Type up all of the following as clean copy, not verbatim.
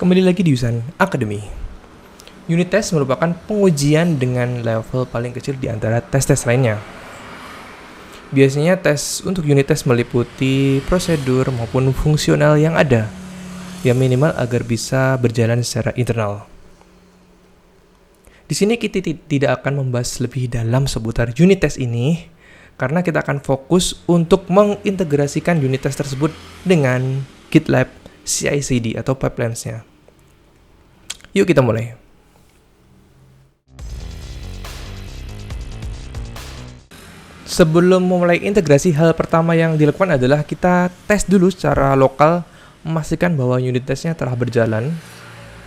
Kembali lagi di Yusan Academy. Unit test merupakan pengujian dengan level paling kecil di antara tes-tes lainnya. Biasanya tes untuk unit test meliputi prosedur maupun fungsional yang ada, yang minimal agar bisa berjalan secara internal. Di sini kita tidak akan membahas lebih dalam seputar unit test ini, karena kita akan fokus untuk mengintegrasikan unit test tersebut dengan GitLab CI/CD atau pipelines-nya. Yuk kita mulai. Sebelum memulai integrasi, hal pertama yang dilakukan adalah kita tes dulu secara lokal, memastikan bahwa unit testnya telah berjalan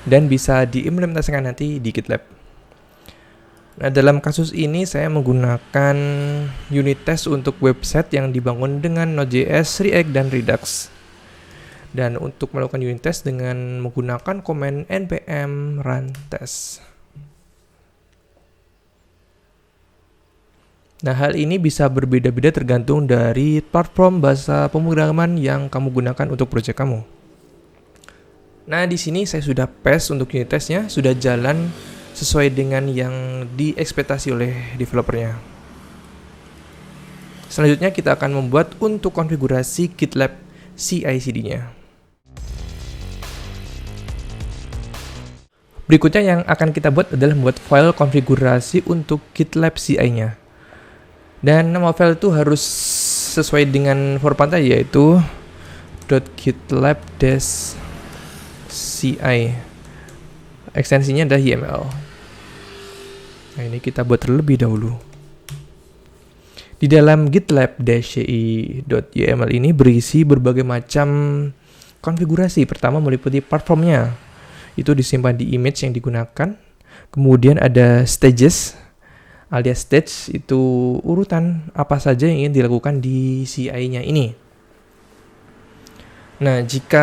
dan bisa diimplementasikan nanti di GitLab. Nah, dalam kasus ini saya menggunakan unit test untuk website yang dibangun dengan Node.js, React, dan Redux. Dan untuk melakukan unit test dengan menggunakan command npm run test. Nah, hal ini bisa berbeda-beda tergantung dari platform bahasa pemrograman yang kamu gunakan untuk proyek kamu. Nah, di sini saya sudah paste untuk unit testnya, sudah jalan sesuai dengan yang diekspektasi oleh developernya. Selanjutnya kita akan membuat untuk konfigurasi GitLab CI/CD-nya. Berikutnya yang akan kita buat adalah membuat file konfigurasi untuk GitLab CI-nya. Dan nama file itu harus sesuai dengan formatnya, yaitu .gitlab-ci. Ekstensinya adalah YML. Nah, ini kita buat terlebih dahulu. Di dalam gitlab-ci.yml ini berisi berbagai macam konfigurasi. Pertama meliputi platformnya. Itu disimpan di image yang digunakan. Kemudian ada stages, alias stage itu urutan apa saja yang ingin dilakukan di CI-nya ini. Nah, jika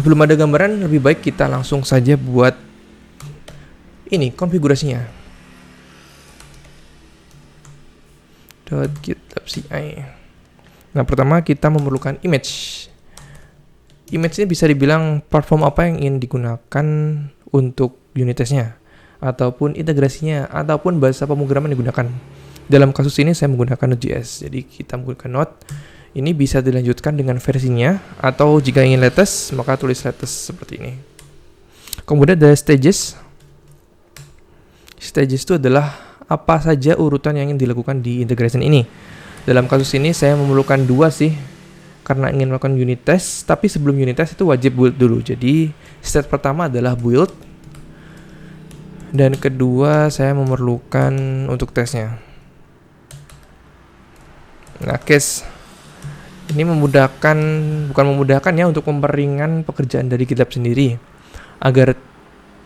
belum ada gambaran, lebih baik kita langsung saja buat ini konfigurasinya. .gitlab-ci. Nah, pertama kita memerlukan image. Image ini bisa dibilang platform apa yang ingin digunakan untuk unit testnya, ataupun integrasinya, ataupun bahasa pemrograman yang digunakan. Dalam kasus ini saya menggunakan Node.js, jadi kita menggunakan Node. Ini bisa dilanjutkan dengan versinya, atau jika ingin latest, maka tulis latest seperti ini. Kemudian ada stages. Stages itu adalah apa saja urutan yang ingin dilakukan di integration ini. Dalam kasus ini saya memerlukan dua sih, karena ingin melakukan unit test, tapi sebelum unit test itu wajib build dulu. Jadi step pertama adalah build, dan kedua saya memerlukan untuk tesnya. Nah, case ini memudahkan, bukan memudahkan ya, untuk memperingan pekerjaan dari GitLab sendiri, agar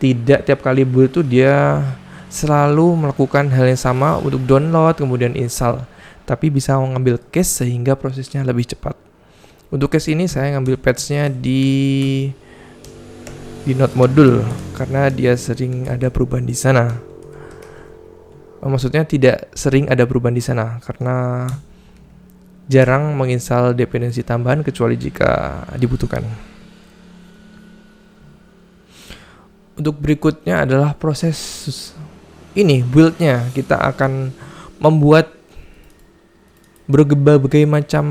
tidak tiap kali build itu dia selalu melakukan hal yang sama untuk download kemudian install, tapi bisa mengambil case sehingga prosesnya lebih cepat. Untuk case ini saya ngambil patch-nya di Node module karena dia sering ada perubahan di sana. Maksudnya tidak sering ada perubahan di sana karena jarang menginstal dependensi tambahan kecuali jika dibutuhkan. Untuk berikutnya adalah proses ini build-nya. Kita akan membuat berbagai macam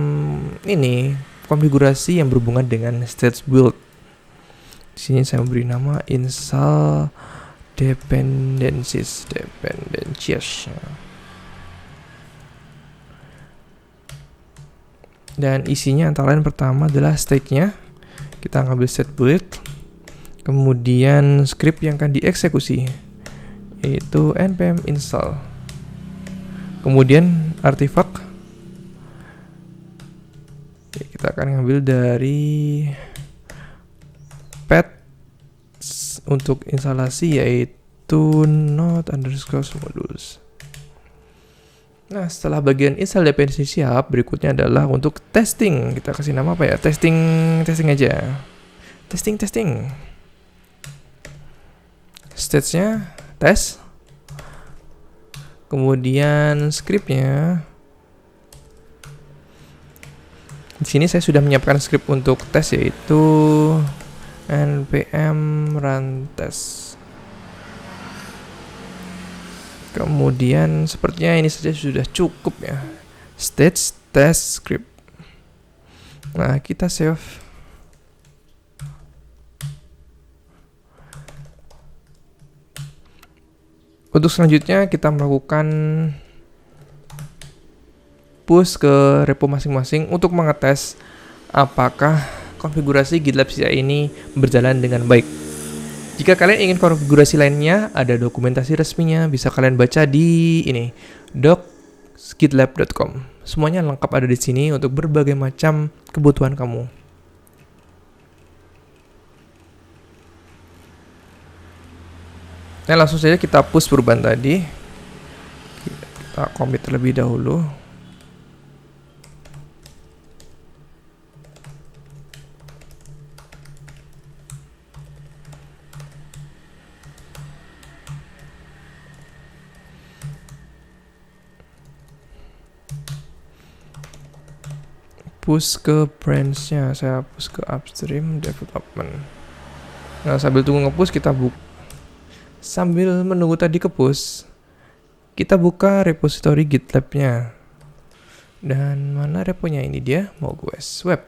ini konfigurasi yang berhubungan dengan stage build. Di sini saya memberi nama install dependencies. Dan isinya antara lain pertama adalah stage-nya. Kita ngambil set build. Kemudian script yang akan dieksekusi yaitu npm install. Kemudian artifact. Kita akan ngambil dari path untuk instalasi yaitu node_modules. Nah, setelah bagian install dependency siap, berikutnya adalah untuk testing. Kita kasih nama apa ya? Testing aja. Testing. Stage-nya tes. Kemudian script-nya. Di sini saya sudah menyiapkan script untuk tes, yaitu npm run test. Kemudian sepertinya ini saja sudah cukup ya. Stage test script. Nah, kita save. Untuk selanjutnya kita melakukan push ke repo masing-masing untuk mengetes apakah konfigurasi GitLab CI ini berjalan dengan baik. Jika kalian ingin konfigurasi lainnya, ada dokumentasi resminya, bisa kalian baca di ini, docs.gitlab.com. Semuanya lengkap ada di sini untuk berbagai macam kebutuhan kamu. Nah, langsung saja kita push perubahan tadi. Kita commit terlebih dahulu. Push ke branch-nya, saya push ke upstream development. Nah, sambil tunggu nge-push kita sambil menunggu tadi ke push, kita buka repository GitLab-nya. Dan mana reponya? Ini dia, MogoS Web.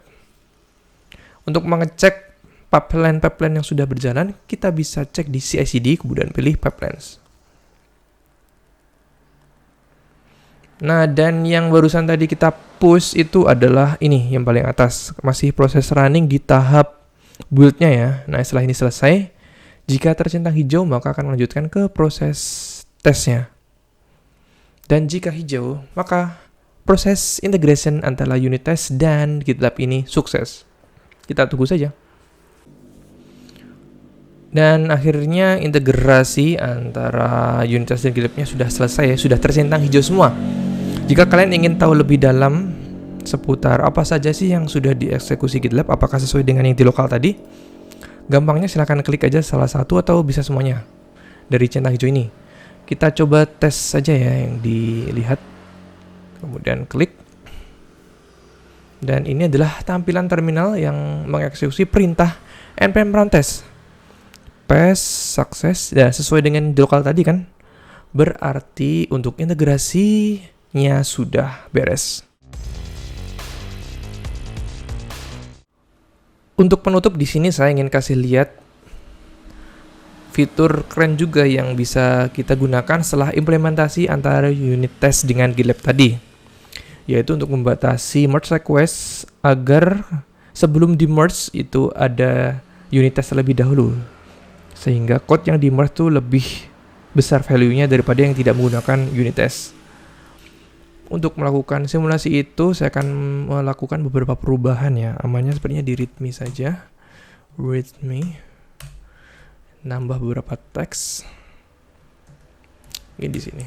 Untuk mengecek pipeline yang sudah berjalan, kita bisa cek di CI/CD kemudian pilih pipelines. Nah, dan yang barusan tadi kita push itu adalah ini yang paling atas, masih proses running di tahap build-nya ya. Nah, setelah ini selesai, jika tercentang hijau maka akan melanjutkan ke proses tesnya. Dan jika hijau, maka proses integration antara unit test dan GitLab ini sukses. Kita tunggu saja. Dan akhirnya integrasi antara unit test dan GitLab-nya sudah selesai ya, sudah tercentang hijau semua. Jika kalian ingin tahu lebih dalam seputar apa saja sih yang sudah dieksekusi GitLab, apakah sesuai dengan yang di lokal tadi, gampangnya silahkan klik aja salah satu atau bisa semuanya dari centang hijau ini. Kita coba tes saja ya yang dilihat. Kemudian klik. Dan ini adalah tampilan terminal yang mengeksekusi perintah npm run test. Pass sukses, ya sesuai dengan di lokal tadi kan. Berarti untuk integrasinya sudah beres. Untuk penutup di sini saya ingin kasih lihat fitur keren juga yang bisa kita gunakan setelah implementasi antara unit test dengan GitLab tadi, yaitu untuk membatasi merge request agar sebelum di merge itu ada unit test terlebih dahulu, sehingga code yang di merge itu lebih besar value-nya daripada yang tidak menggunakan unit test. Untuk melakukan simulasi itu, saya akan melakukan beberapa perubahan ya. Amannya sepertinya di readme saja. Readme. Nambah beberapa teks. Ini di sini.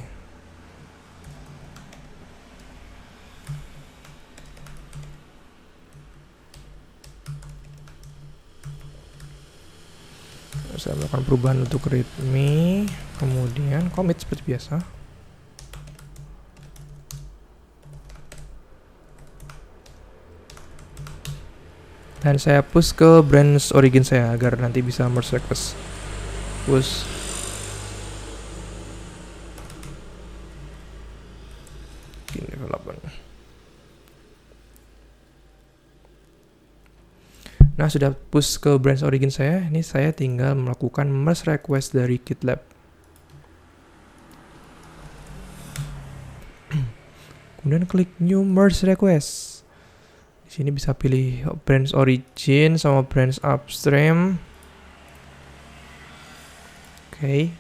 Saya melakukan perubahan untuk readme. Kemudian commit seperti biasa. Dan saya push ke branch origin saya agar nanti bisa merge request. Push. Bikin development. Nah, sudah push ke branch origin saya. Ini saya tinggal melakukan merge request dari GitLab. Kemudian klik new merge request. Di sini bisa pilih branch origin sama branch upstream. Oke.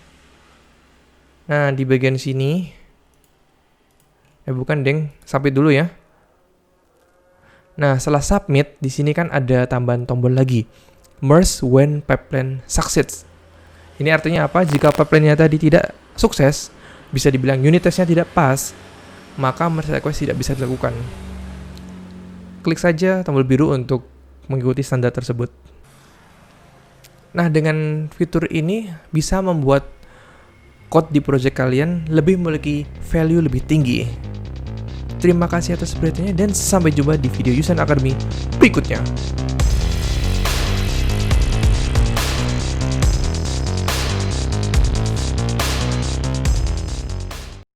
Nah, di bagian sini bukan deng, sampai dulu ya. Nah, setelah submit, di sini kan ada tambahan tombol lagi. Merge when pipeline succeeds. Ini artinya apa? Jika pipeline-nya tadi tidak sukses, bisa dibilang unit testnya tidak pas, maka merge request tidak bisa dilakukan. Klik saja tombol biru untuk mengikuti standar tersebut. Nah, dengan fitur ini bisa membuat code di project kalian lebih memiliki value lebih tinggi. Terima kasih atas perhatiannya dan sampai jumpa di video Yusan Academy berikutnya.